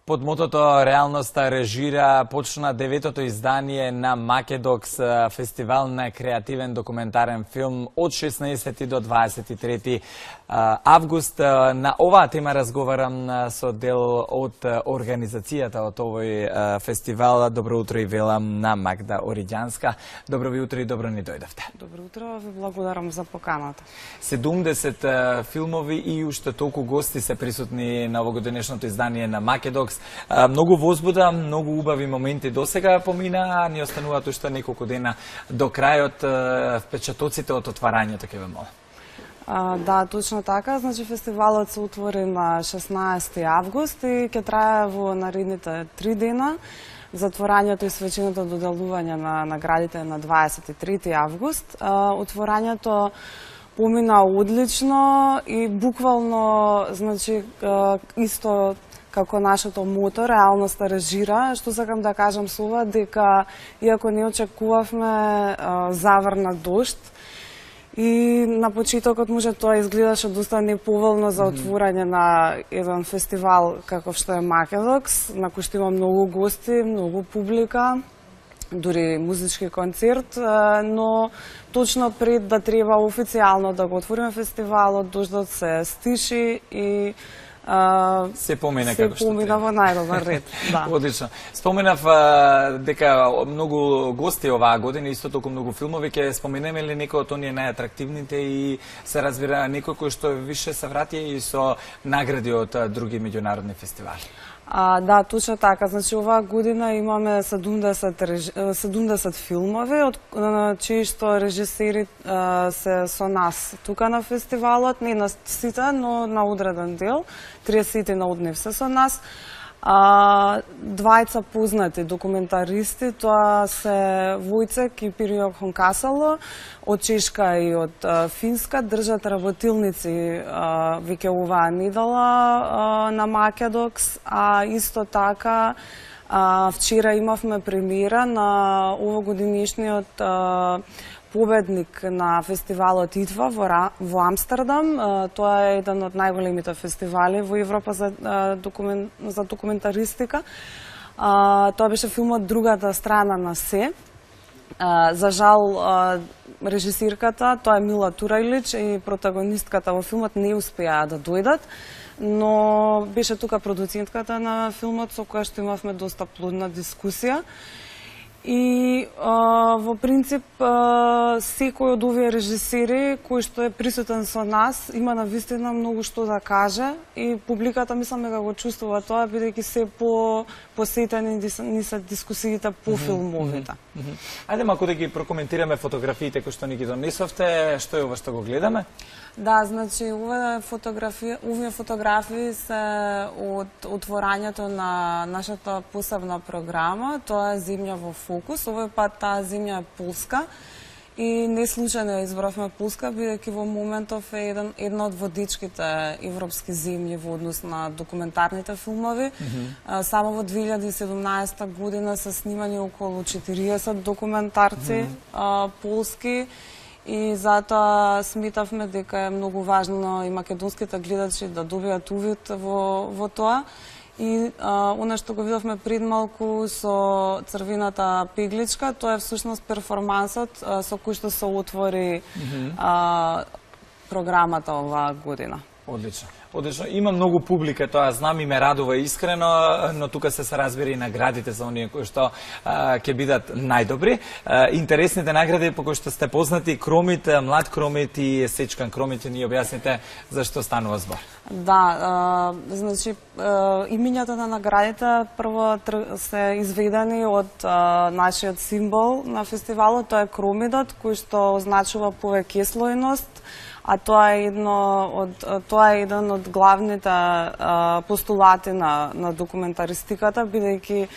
Под мотото Реалноста режира почна 9-то издание на Македокс, фестивал на креативен документарен филм од 16 до 23 август. На оваа тема разговарам со дел од организацијата од овој фестивал. Добро утро и велам на Магда Ориѓанска. Добро ви утро и добро ни дојдовте. Добро утро, ви благодарам за поканата. 70 филмови и уште толку гости се присутни на овогодишното издание на Македокс. Многу возбуда, многу убави моменти досега помина, ни остануваат уште неколку дена до крајот. Впечатоците од отварањето ќе ве молам. Да, точно така. Значи фестивалот се отвори на 16 август и ќе трае во наредните 3 дена. Затворањето и свеченото доделување на наградите на 23 август. Отворањето помина одлично и буквално, значи, исто како нашето мото, реалноста режира, што сакам да кажам со ова, дека иако не очекувавме заврна дожд, и на почетокот може тоа изгледаше доста неповолно за отворање на еден фестивал каков што е Македокс, на кој што има многу гости, многу публика, дури музички концерт, но точно пред да треба официјално да го отвориме фестивалот, дождот се стиши и се помина како што помина во најдобар ред. Да. Одлично. Споменав дека многу гости оваа година, исто толку многу филмови. Ќе споменеме ли некои од оние најатрактивните и се разбира некои кои што више се вратија и со награди од други меѓународни фестивали? Да, точно така. Значи, оваа година имаме 70 филмови, од чии што режисери се со нас тука на фестивалот, не на сите, но на одреден дел. 30 на од нив се со нас. Двајца познати документаристи, тоа се Војцек и Пирио Хонкасало, од Чешка и од Финска, држат работилници веќе оваа недела на Македокс, а исто така вчера имавме премиера на овогодинишниот победник на фестивалот ИТВА во Амстердам. Тоа е еден од најголемите фестивали во Европа за документаристика. Тоа беше филмот Другата страна на се. За жал, режисирката, тоа е Мила Турајлич, и протагонистката во филмот не успеа да дојдат, но беше тука продуцентката на филмот со која што имавме доста плодна дискусија. И во принцип секој од овие режисери кој што е присутен со нас има навистина многу што да каже и публиката мислам дека го чувствува тоа, бидејќи се посетени ни се дискусиите по филмовите. Ајде малку да ги прокоментираме фотографиите кои што ни ги донесовте, што е ова што го гледаме? Да, значи овие фотографии се од отворањето на нашата посебна програма, тоа е Земја во фокус. Овој пат таа земја е Полска и не случајно избравме Полска, бидејќи во моментов е една од водичките европски земји во однос на документарните филмови. Само во 2017 година се снимани околу 40 документарци полски. И затоа сметавме дека е многу важно и македонските гледачи да добијат увид во тоа. И она што го видовме пред малку со црвената пегличка, тоа е всушност перформансот со кој што се отвори програмата оваа година. Одлично. Одлично. Има многу публика, тоа знам и ме радува искрено, но тука се разбира и наградите за оние кои што ќе бидат најдобри. Интересните награди по кои што сте познати, Кромит, Млад Кромит и Сечкан Кромит, ни објасните за што станува збор. Да, значи имињата на наградите прво се изведени од нашиот символ на фестивалот, тоа е кромидот, кој што означува повеќеслојност. А тоа е еден од главните постулати на документаристиката, бидејќи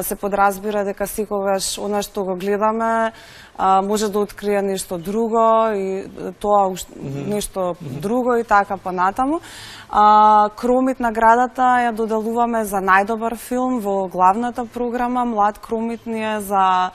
се подразбира дека секогаш она што го гледаме може да открие нешто друго и тоа нешто друго и така понатаму. Кромит наградата ја доделуваме за најдобар филм во главната програма, Млад Кромит ни е за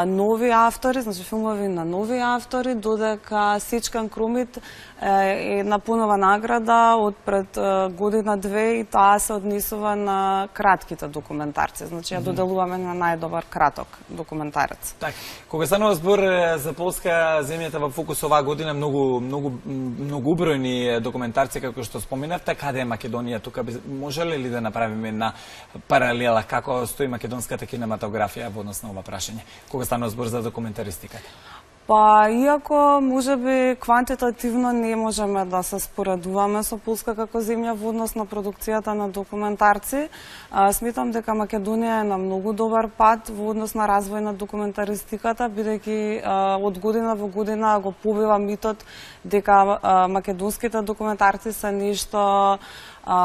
нови автори, значи филмови на нови автори, додека Сечкан Крумит е напунува награда од пред година-две и таа се однесува на кратките документарци. Значи ја доделуваме на најдобар краток документарец. Так, кога станува збор за Полска, земјата во фокус оваа година многу бројни документарци како што споменавте, каде е Македонија тука, можеле ли да направиме една паралела како стои македонската кинематографија во однос на ова прашање, кога станува збор за документаристиката? Па, иако можеби квантитативно не можеме да се споредуваме со Полска како земја во однос на продукцијата на документарци, сметам дека Македонија е на многу добар пат во однос на развој на документаристиката, бидејќи од година во година го побива митот дека македонските документарци се нешто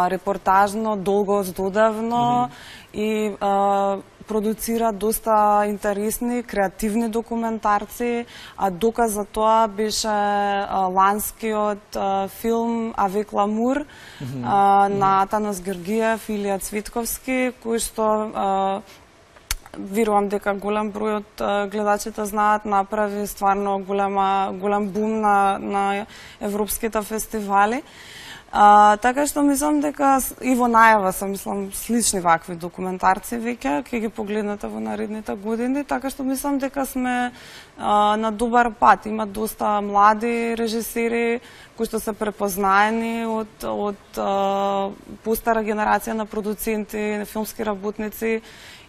репортажно, долго здодевно и продуцира доста интересни, креативни документарци, а доказ за тоа беше ланскиот филм Avec l'amour на Атанас Георгиев и Илија Цвитковски, кој што верувам дека голем број од гледачите знаат, направи стварно голем бум на европските фестивали. Така што мислам дека и во најава се мислам слични вакви документарци веќе ќе ги погледнете во наредните години, така што мислам дека сме на добар пат. Има доста млади режисери кои што се препознаени од постара генерација на продуценти, филмски работници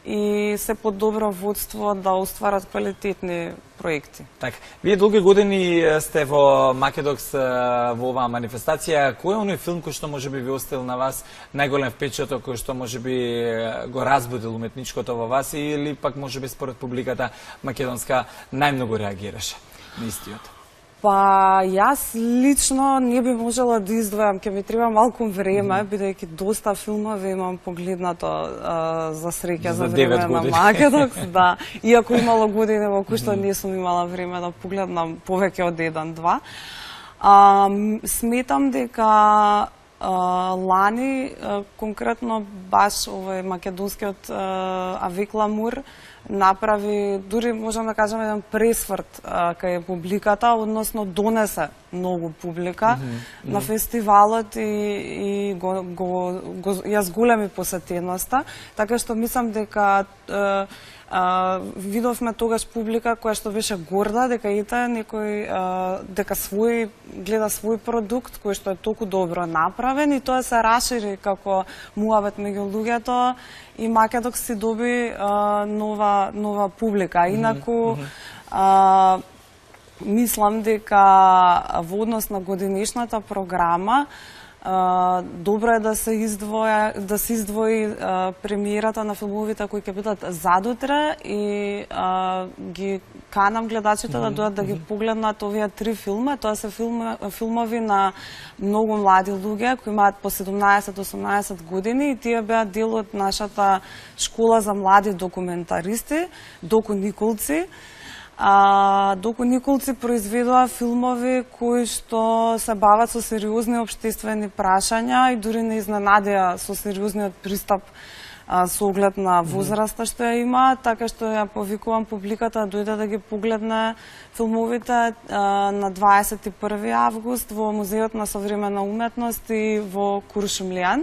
и се под добро водство да остварат квалитетни проекти. Така, вие долги години сте во Македокс во оваа манифестација. Кој е оној филм кој што можеби ви оставил на вас најголем впечаток, кој што можеби го разбудил уметничкото во вас или пак можеби според публиката македонска најмногу реагираше на истиот? Па, јас лично не би можела да издвојам, ќе ми треба малку време, бидејќи доста филмови имам погледнато за среќа за време на Македокс, да. Иако имало години во кои што не сум имала време да погледнам повеќе од еден-два. Сметам дека лани, конкретно баш овој македонскиот Avec l'amour направи, дури можам да кажам, еден пресврт кај публиката, односно донесе многу публика на фестивалот и ја зголеми посетеноста, така што мислам дека видовме тогаш публика која што беше горда дека ете некој дека гледа свој продукт кој што е толку добро направен и тоа се расшири како муабет меѓу луѓето и Македокс си доби нова публика. Инаку мислам дека во однос на годинишната програма добро е да се издвои премиерата на филмовите кои ќе бидат задутре и ги канам гледачите да дојдат да ги погледнат овие три филма. Тоа се филмови на многу млади луѓе кои имаат по 17-18 години и тие беа дел од нашата школа за млади документаристи, Доку Николци. Доку Николци произведува филмови кои што се бават со сериозни општествени прашања и дури не изненадија со сериозниот пристап со оглед на возраста што ја има, така што ја повикувам публиката да дојде да ги погледне филмовите на 21 август во Музеот на современа уметност и во Куршумлијан.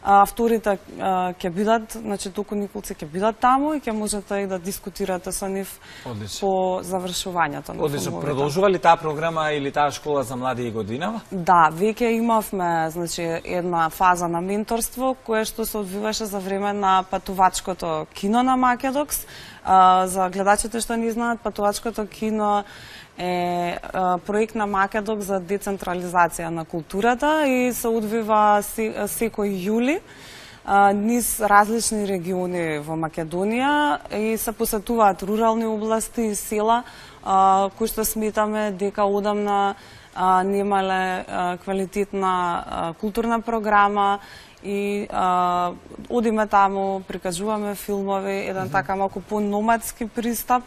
Авторите ќе бидат, значи Доку Николци ќе бидат таму и ќе можете и да дискутирате со нив по завршувањето на Одлично. филмовите. Продолжува ли таа програма или таа школа за млади и годинава? Да, веќе имавме, значи, една фаза на менторство кое што се одвиваше за време на патувачкото кино на Македокс. За гледачите што не знаат, патувачкото кино е проект на Македокс за децентрализација на културата и се одвива секој јули низ различни региони во Македонија и се посетуваат рурални области и села кои што сметаме дека одамна немале квалитетна културна програма и одиме таму, прикажуваме филмови, еден така малку по-номадски пристап,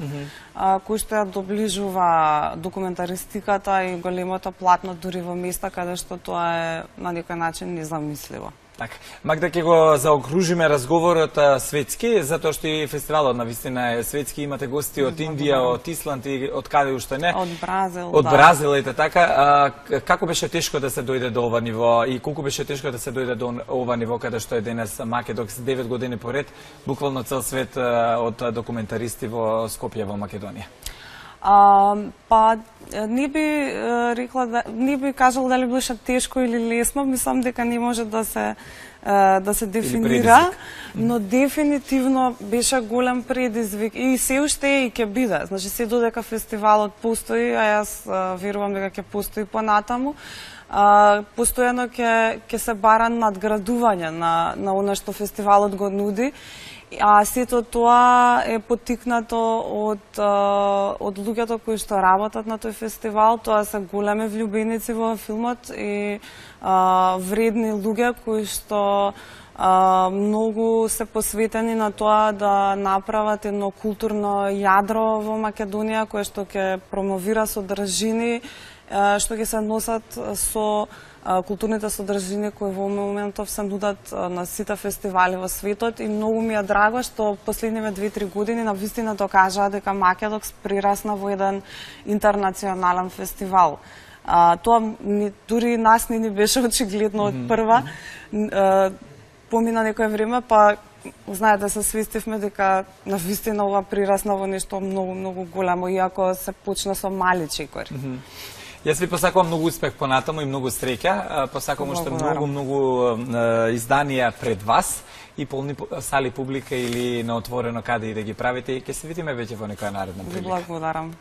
кој што ја доближува документаристиката и големото платно дури во места каде што тоа е на некој начин незамисливо. Така. Магда, ќе го заокружиме разговорот светски, затоа што и фестивалот на вистина е светски, имате гости од Индија, од Исланд и од каде уште не. Од Бразил, Од Бразил и така. Како беше тешко да се дојде до ова ниво и колку беше тешко да се дојде до ова ниво каде што е денес Македокс 9 години поред, буквално цел свет од документаристи во Скопје во Македонија? Па не би рекла, не би кажала дали беше тешко или лесно, мислам дека не може да се дефинира, но дефинитивно беше голем предизвик и се уште е и ќе биде. Значи се додека фестивалот постои, а јас верувам дека ќе постои понатаму, постојано ќе се бара надградување на она што фестивалот го нуди. А сето тоа е поттикнато од луѓето кои што работат на тој фестивал. Тоа се големи влюбеници во филмот и вредни луѓе кои што многу се посветени на тоа да направат едно културно јадро во Македонија кое што ќе промовира содржини што ќе се носат со културните содржини кои во моментов се нудат на сите фестивали во светот и многу ми е драго што последниве 2-3 години на вистина докажаа дека Македокс прирасна во еден интернационален фестивал. Тоа дури нас не ни беше очигледно од прва. Помина некое време, па знаете, се свестивме дека на вистина ова прирасна во нешто многу големо, иако се почна со мали чекори. Јас ви посакувам многу успех понатаму и многу среќа. Посакувам уште многу изданија пред вас и полни сали публика или на отворено каде и да ги правите. Ќе се видиме веќе во некоја наредна прилика. Благодарам.